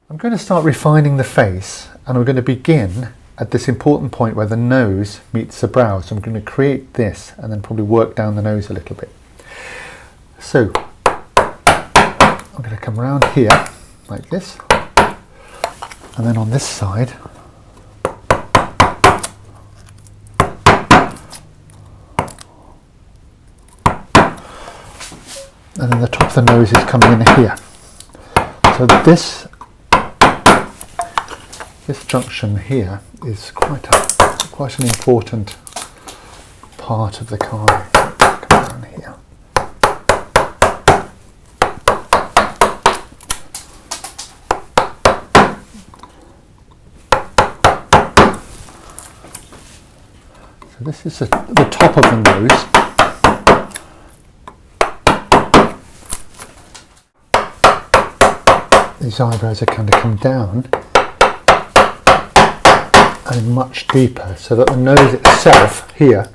I'm going to start refining the face, and I'm going to begin at this important point where the nose meets the brow. So I'm going to create this and then probably work down the nose a little bit. So I'm going to come around here like this, and then on this side and then the top of the nose is coming in here. So this junction here is quite an important part of the carving. Come down here. So this is the top of the nose. These eyebrows are kind of come down and much deeper, so that the nose itself here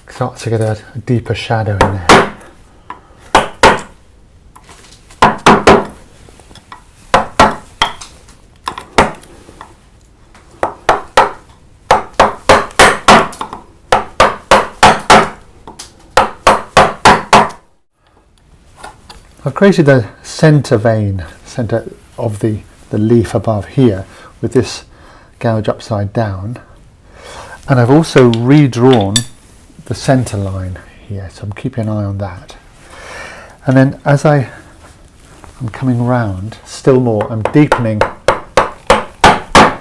starts to get a deeper shadow in there. I've created a centre vein, centre of the leaf above here, with this gouge upside down, and I've also redrawn the centre line here, so I'm keeping an eye on that. And then as I'm coming round still more, I'm deepening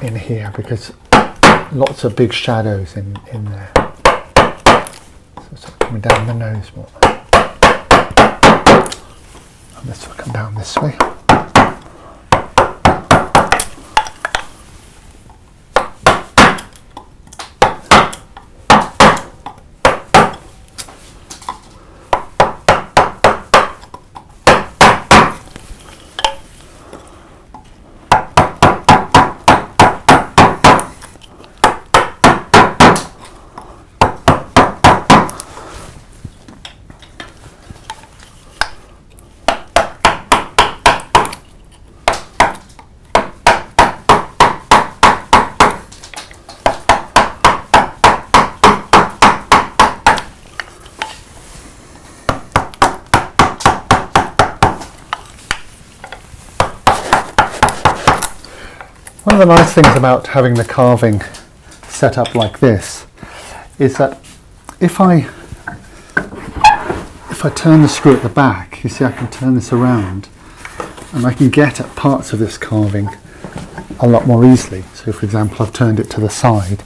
in here because lots of big shadows in there. So sort of coming down the nose more. This will come down this way. One of the nice things about having the carving set up like this is that if I turn the screw at the back, you see I can turn this around and I can get at parts of this carving a lot more easily. So for example, I've turned it to the side.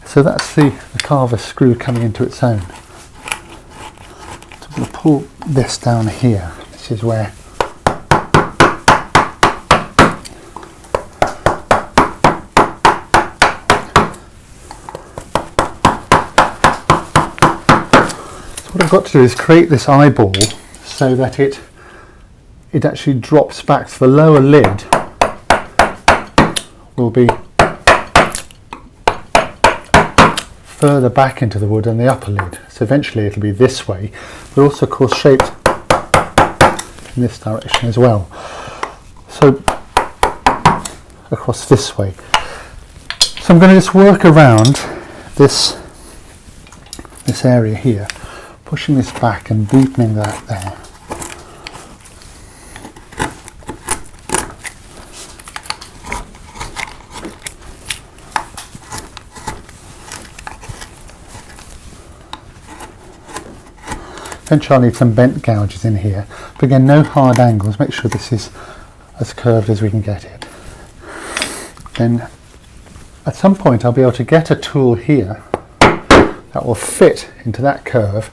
So that's the carver screw coming into its own. So I'm going to pull this down here. This is where what I've got to do is create this eyeball so that it actually drops back. So the lower lid will be further back into the wood than the upper lid. So eventually it'll be this way, but also of course shaped in this direction as well. So across this way. So I'm going to just work around this area here, pushing this back and deepening that there. Eventually I'll need some bent gouges in here, but again no hard angles, make sure this is as curved as we can get it. Then at some point I'll be able to get a tool here that will fit into that curve,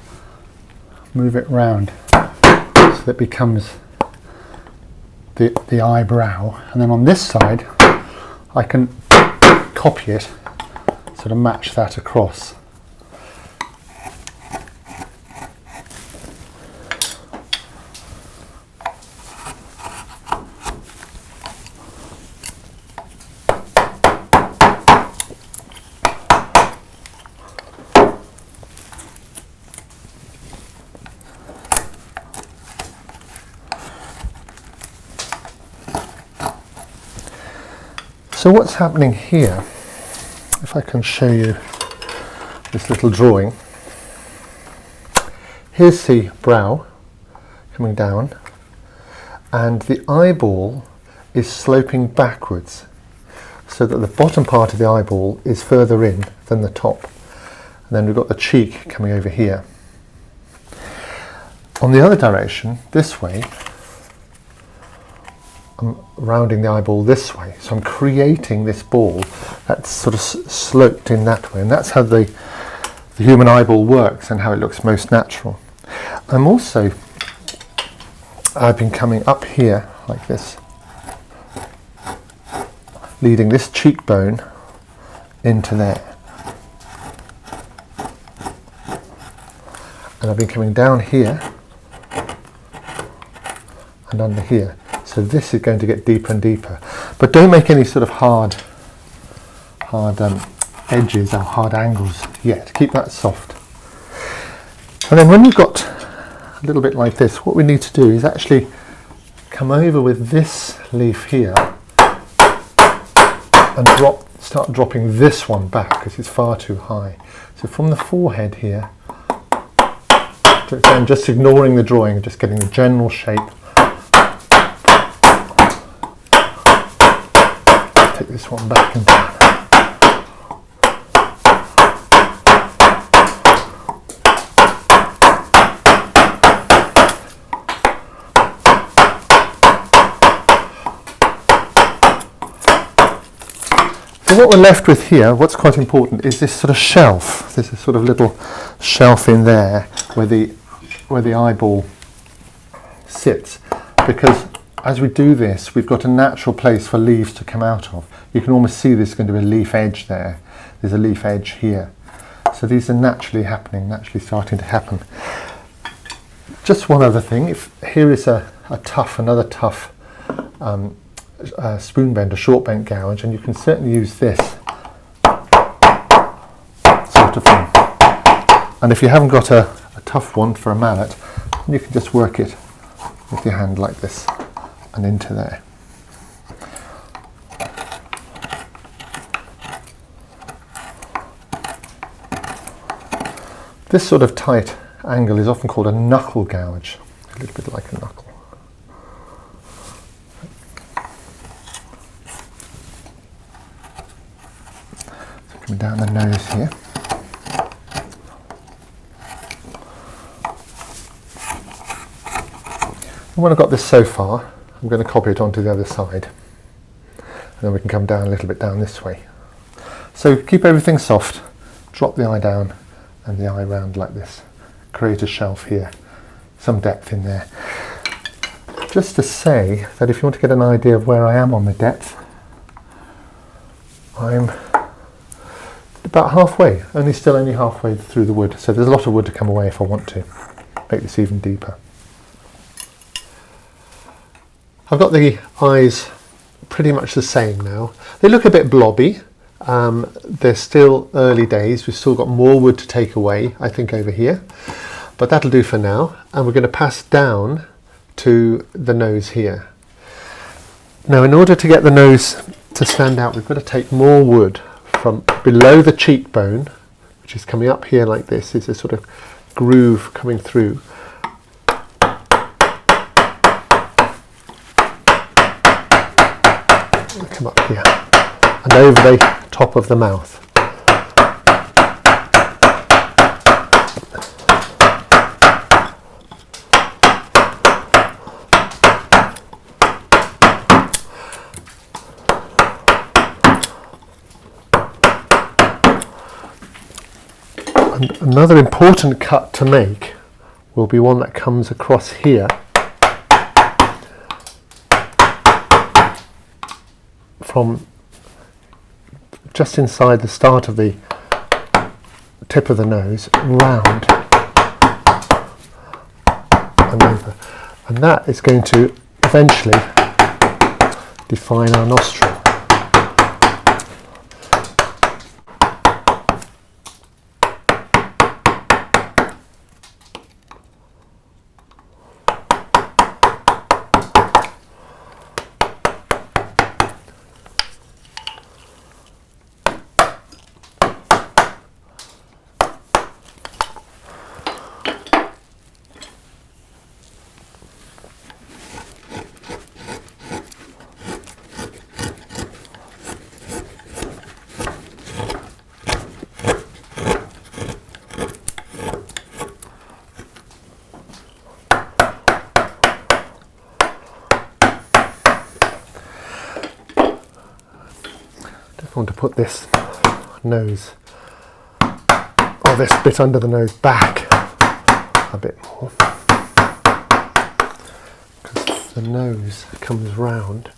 move it round so that it becomes the eyebrow, and then on this side I can copy it sort of match that across. So what's happening here, if I can show you this little drawing, here's the brow coming down, and the eyeball is sloping backwards, so that the bottom part of the eyeball is further in than the top. And then we've got the cheek coming over here. On the other direction, this way, I'm rounding the eyeball this way, so I'm creating this ball that's sort of sloped in that way, and that's how the human eyeball works and how it looks most natural. I've been coming up here like this, leading this cheekbone into there, and I've been coming down here and under here. So this is going to get deeper and deeper, but don't make any sort of hard edges or hard angles yet. Keep that soft. And then when you've got a little bit like this, what we need to do is actually come over with this leaf here and start dropping this one back because it's far too high. So from the forehead here, again, just ignoring the drawing, just getting the general shape. Take this one back and down. So what we're left with here, what's quite important, is this sort of shelf. There's a sort of little shelf in there where the eyeball sits, because as we do this, we've got a natural place for leaves to come out of. You can almost see there's going to be a leaf edge there. There's a leaf edge here. So these are naturally starting to happen. Just one other thing, here is another tough spoon bend, a short bent gouge, and you can certainly use this sort of thing. And if you haven't got a tough one for a mallet, you can just work it with your hand like this and into there. This sort of tight angle is often called a knuckle gouge, a little bit like a knuckle. So coming down the nose here. And when I've got this so far, I'm going to copy it onto the other side, and then we can come down a little bit down this way. So keep everything soft, drop the eye down and the eye round like this, create a shelf here, some depth in there. Just to say that if you want to get an idea of where I am on the depth, I'm about halfway, only halfway through the wood, so there's a lot of wood to come away if I want to make this even deeper. I've got the eyes pretty much the same now. They look a bit blobby. They're still early days. We've still got more wood to take away, I think, over here. But that'll do for now. And we're going to pass down to the nose here. Now, in order to get the nose to stand out, we've got to take more wood from below the cheekbone, which is coming up here like this. There's a sort of groove coming through. Come up here and over the top of the mouth. And another important cut to make will be one that comes across here from just inside the start of the tip of the nose, round and over. And that is going to eventually define our nostril. want to put this nose, or this bit under the nose, back a bit more, because the nose comes round.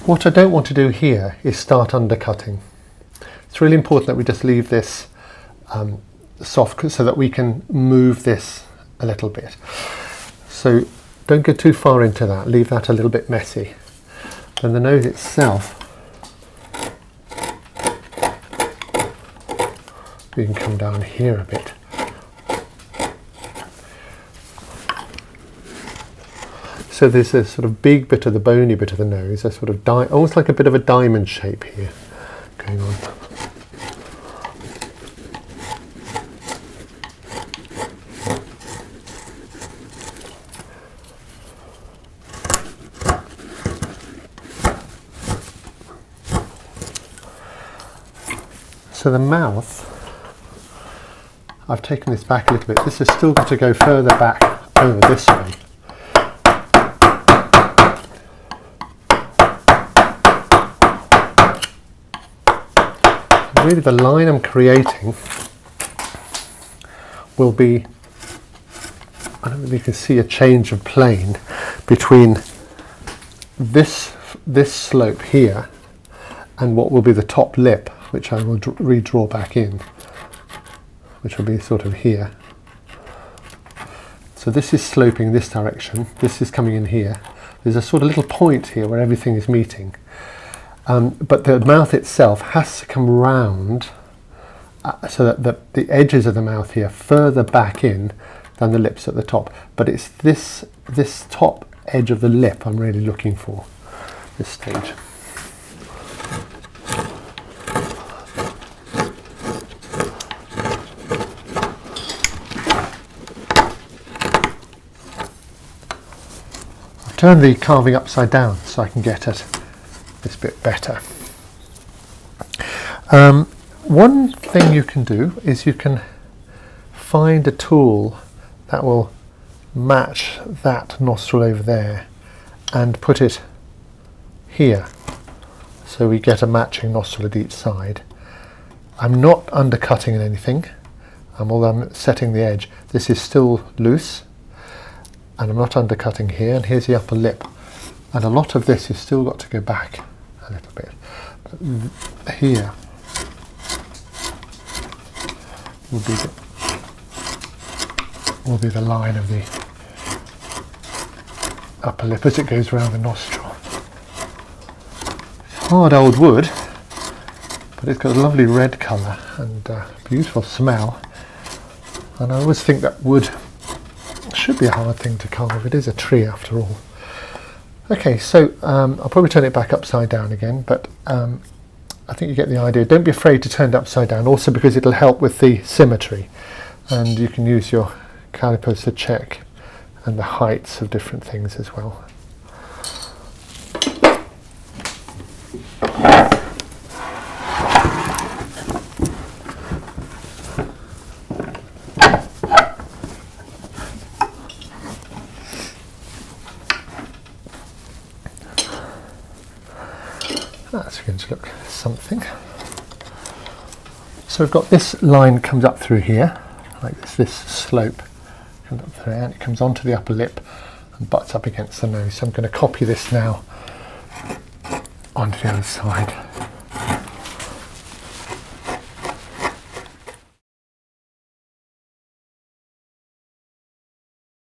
What I don't want to do here is start undercutting. It's really important that we just leave this soft so that we can move this a little bit. So don't go too far into that, leave that a little bit messy. And the nose itself, we can come down here a bit. So there's a sort of big bit of the bony bit of the nose, a sort of almost like a bit of a diamond shape here going on. So the mouth, I've taken this back a little bit. This has still got to go further back over this way. Really the line I'm creating will be, I don't know if you can see a change of plane between this slope here and what will be the top lip, which I will redraw back in, which will be sort of here. So this is sloping this direction, this is coming in here. There's a sort of little point here where everything is meeting. But the mouth itself has to come round so that the edges of the mouth here further back in than the lips at the top. But it's this top edge of the lip I'm really looking for at this stage. I'll turn the carving upside down so I can get at this bit better. One thing you can do is you can find a tool that will match that nostril over there and put it here, so we get a matching nostril at each side. I'm not undercutting anything, although I'm setting the edge. This is still loose and I'm not undercutting here, and here's the upper lip, and a lot of this has still got to go back a little bit. But here will be the line of the upper lip as it goes around the nostril. It's hard old wood, but it's got a lovely red colour and beautiful smell, and I always think that wood should be a hard thing to carve. It is a tree after all. Okay, so I'll probably turn it back upside down again, but I think you get the idea. Don't be afraid to turn it upside down, also because it'll help with the symmetry, and you can use your calipers to check and the heights of different things as well. That's going to look something. So we've got this line comes up through here, like this slope comes up through here, and it comes onto the upper lip, and butts up against the nose. So I'm going to copy this now onto the other side.